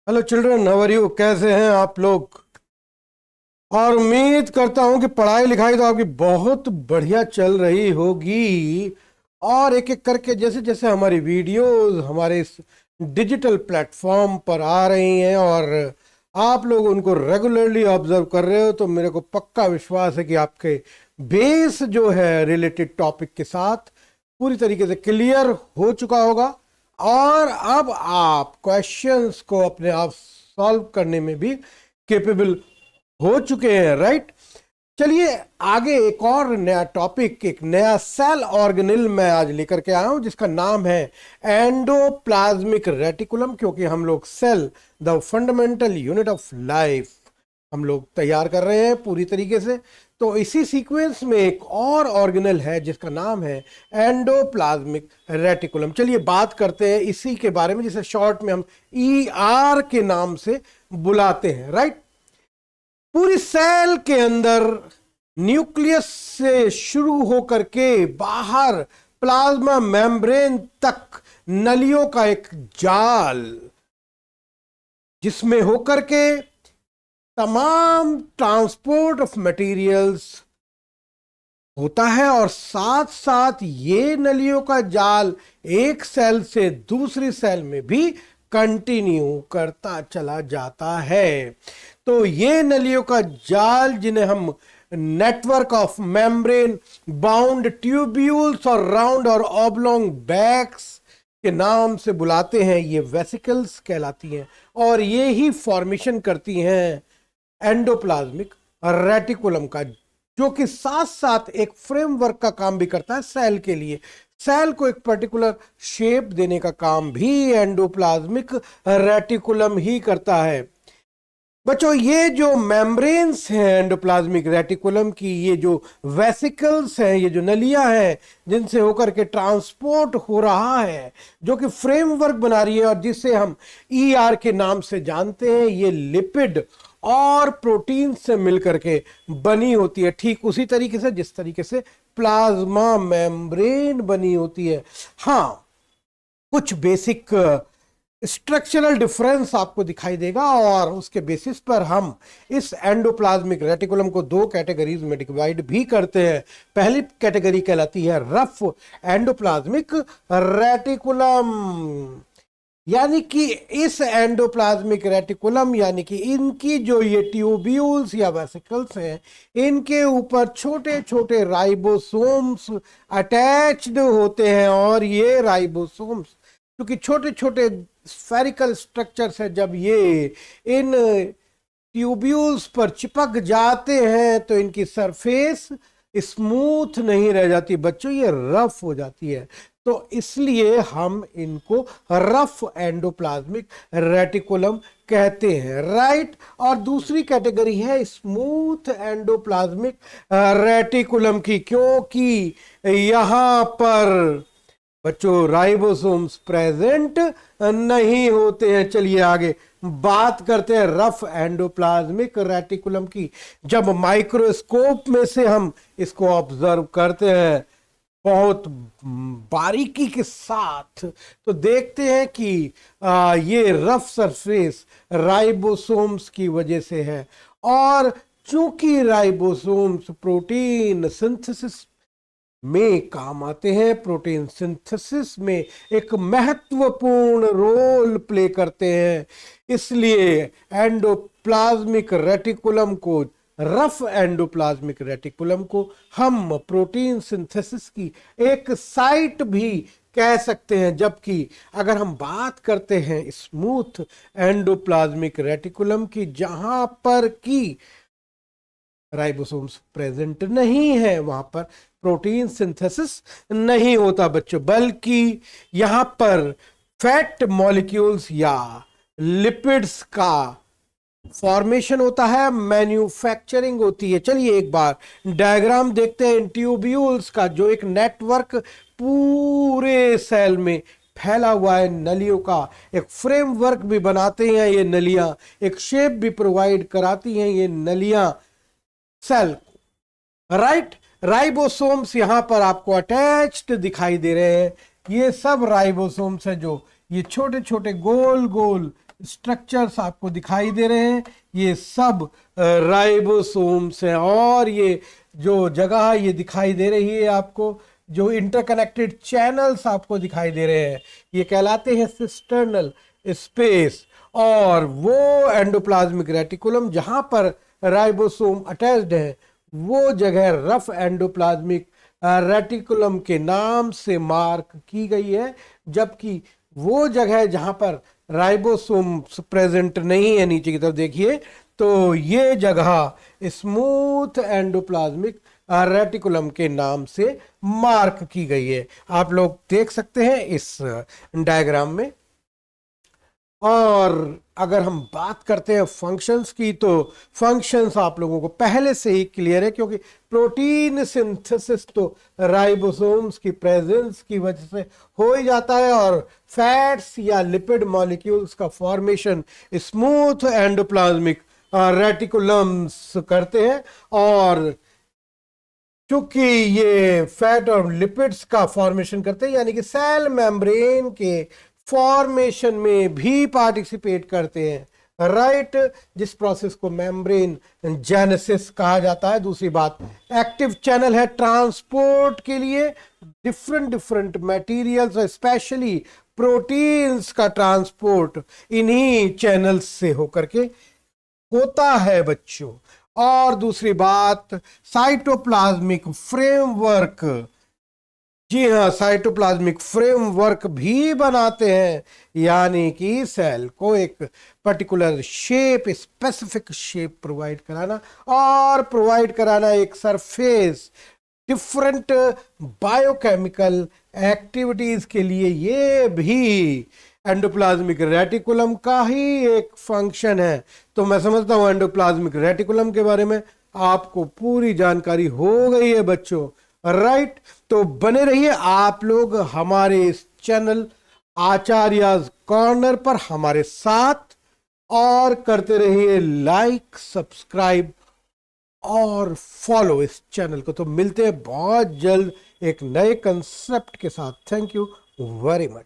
Hello children, how are you? कैसे हैं आप लोग? और उम्मीद करता हूं कि पढ़ाई लिखाई तो आपकी बहुत बढ़िया चल रही होगी। और एक एक करके जैसे जैसे हमारी वीडियोस हमारे इस डिजिटल प्लेटफॉर्म पर आ रही हैं और आप लोग उनको रेगुलरली ऑब्जर्व कर रहे हो, तो मेरे को पक्का विश्वास है कि आपके बेस जो है रिलेटेड टॉपिक के साथ पूरी तरीके से क्लियर हो चुका होगा। और अब आप क्वेश्चंस को अपने आप सॉल्व करने में भी केपेबल हो चुके हैं, राइट? चलिए आगे एक और नया टॉपिक, एक नया सेल ऑर्गेनिल मैं आज लेकर के आया हूं जिसका नाम है एंडोप्लाज्मिक रेटिकुलम। क्योंकि हम लोग cell, the fundamental unit of life, हम लोग तैयार कर रहे हैं पूरी तरीके से। तो इसी सीक्वेंस में एक और ऑर्गेनल है जिसका नाम है एंडोप्लाज्मिक रेटिकुलम। चलिए बात करते हैं इसी के बारे में, जिसे शॉर्ट में हम ER के नाम से बुलाते हैं, राइट? पूरी सेल के अंदर न्यूक्लियस से शुरू होकर के बाहर प्लाज्मा मेम्ब्रेन तक नलियों का एक जाल, जिसमें होकर के तमाम ट्रांसपोर्ट ऑफ मटेरियल्स होता है। और साथ साथ ये नलियों का जाल एक सेल से दूसरी सेल में भी कंटिन्यू करता चला जाता है। तो ये नलियों का जाल, जिन्हें हम network of membrane bound tubules और राउंड और ऑब्लोंग बैग्स के नाम से बुलाते हैं, ये वेसिकल्स कहलाती हैं। और ये ही फॉर्मेशन करती हैं एंडोप्लाज्मिक रेटिकुलम का, जो कि साथ साथ एक फ्रेमवर्क का काम भी करता है सेल के लिए। सेल को एक पर्टिकुलर शेप देने का काम भी एंडोप्लाज्मिक रेटिकुलम ही करता है। बच्चों, ये जो मेम्ब्रेन्स हैं एंडोप्लाज्मिक रेटिकुलम की, ये जो वेसिकल्स हैं, ये जो नलियां हैं जिनसे होकर के ट्रांसपोर्ट हो रहा है, जो कि फ्रेमवर्क बना रही है और जिसे हम ER के नाम से जानते हैं, ये लिपिड और प्रोटीन से मिलकर के बनी होती है। ठीक उसी तरीके से जिस तरीके से प्लाज्मा मेम्ब्रेन बनी होती है। हाँ, कुछ बेसिक स्ट्रक्चरल डिफरेंस आपको दिखाई देगा और उसके बेसिस पर हम इस एंडोप्लाज्मिक रेटिकुलम को दो कैटेगरीज में डिवाइड भी करते हैं। पहली कैटेगरी कहलाती है रफ एंडोप्लाज्मिक रेटिकुलम, यानी कि इस एंडोप्लाज्मिक रेटिकुलम, यानी कि इनकी जो ये ट्यूब्यूल्स या वेसिकल्स हैं, इनके ऊपर छोटे छोटे राइबोसोम्स अटैच्ड होते हैं। और ये राइबोसोम्स, क्योंकि छोटे छोटे स्फेरिकल स्ट्रक्चर्स है, जब ये इन ट्यूब्यूल्स पर चिपक जाते हैं तो इनकी सरफेस स्मूथ नहीं रह जाती बच्चों, ये रफ हो जाती है। तो इसलिए हम इनको रफ एंडोप्लाज्मिक रेटिकुलम कहते हैं, राइट? और दूसरी कैटेगरी है स्मूथ एंडोप्लाज्मिक रेटिकुलम की, क्योंकि यहां पर बच्चों राइबोसोम्स प्रेजेंट नहीं होते हैं। चलिए आगे बात करते हैं रफ एंडोप्लाज्मिक रेटिकुलम की। जब माइक्रोस्कोप में से हम इसको ऑब्जर्व करते हैं बहुत बारीकी के साथ, तो देखते हैं कि ये रफ सरफेस राइबोसोम्स की वजह से है। और चूंकि राइबोसोम्स प्रोटीन सिंथेसिस में काम आते हैं, प्रोटीन सिंथेसिस में एक महत्वपूर्ण रोल प्ले करते हैं, इसलिए एंडोप्लाज्मिक रेटिकुलम को, रफ एंडोप्लाज्मिक रेटिकुलम को हम प्रोटीन सिंथेसिस की एक साइट भी कह सकते हैं। जबकि अगर हम बात करते हैं स्मूथ एंडोप्लाज्मिक रेटिकुलम की, जहां पर की राइबोसोम्स प्रेजेंट नहीं है, वहां पर प्रोटीन सिंथेसिस नहीं होता बच्चों, बल्कि यहां पर फैट मॉलिक्यूल्स या लिपिड्स का फॉर्मेशन होता है, मैन्युफैक्चरिंग होती है। चलिए एक बार डायग्राम देखते हैं ट्यूब्यूल्स का, जो एक नेटवर्क पूरे सेल में फैला हुआ है नलियों का। एक फ्रेमवर्क भी बनाते हैं ये नलियां, एक शेप भी प्रोवाइड कराती हैं ये नलियां सेल, राइट? राइबोसोम्स यहां पर आपको अटैच्ड दिखाई दे रहे हैं। ये सब राइबोसोम्स है, जो ये छोटे छोटे गोल गोल स्ट्रक्चर्स आपको दिखाई दे रहे हैं, ये सब राइबोसोम्स हैं। और ये जो जगह है ये दिखाई दे रही है आपको, जो इंटरकनेक्टेड चैनल्स आपको दिखाई दे रहे हैं, ये कहलाते हैं सिस्टर्नल स्पेस। और वो एंडोप्लाज्मिक रेटिकुलम जहां पर राइबोसोम अटैच्ड है, वो जगह रफ एंडोप्लाज्मिक रेटिकुलम के नाम से मार्क की गई है। जबकि वो जगह जहां पर राइबोसोम्स प्रेजेंट नहीं है, नीचे की तरफ देखिए, तो ये जगह स्मूथ एंडोप्लाज्मिक रेटिकुलम के नाम से मार्क की गई है। आप लोग देख सकते हैं इस डायग्राम में। और अगर हम बात करते हैं फंक्शंस की, तो फंक्शंस आप लोगों को पहले से ही क्लियर है, क्योंकि प्रोटीन सिंथेसिस तो राइबोसोम्स की प्रेजेंस की वजह से हो ही जाता है, और फैट्स या लिपिड मॉलिक्यूल्स का फॉर्मेशन स्मूथ एंडोप्लाज्मिक रेटिकुलम्स करते हैं। और चूंकि ये फैट और लिपिड्स का फॉर्मेशन करते हैं, यानी कि सेल मेम्ब्रेन के फॉर्मेशन में भी पार्टिसिपेट करते हैं, राइट, जिस प्रोसेस को मेम्ब्रेन जेनेसिस कहा जाता है। दूसरी बात, एक्टिव चैनल है ट्रांसपोर्ट के लिए, डिफरेंट मटेरियल्स, स्पेशली प्रोटीन्स का ट्रांसपोर्ट इन्हीं चैनल्स से होकर के होता है बच्चों। और दूसरी बात, साइटोप्लाज्मिक फ्रेमवर्क, जी हाँ, साइटोप्लाज्मिक फ्रेमवर्क भी बनाते हैं, यानी कि सेल को एक particular shape, specific shape provide कराना, और प्रोवाइड कराना एक सरफेस डिफरेंट बायोकेमिकल एक्टिविटीज के लिए। ये भी एंडोप्लाज्मिक रेटिकुलम का ही एक फंक्शन है। तो मैं समझता हूं एंडोप्लाज्मिक रेटिकुलम के बारे में आपको पूरी जानकारी हो गई है बच्चों, राइट। तो बने रहिए आप लोग हमारे इस चैनल आचार्याज कॉर्नर पर हमारे साथ, और करते रहिए लाइक, सब्सक्राइब और फॉलो इस चैनल को। तो मिलते हैं बहुत जल्द एक नए कंसेप्ट के साथ। Thank you very much.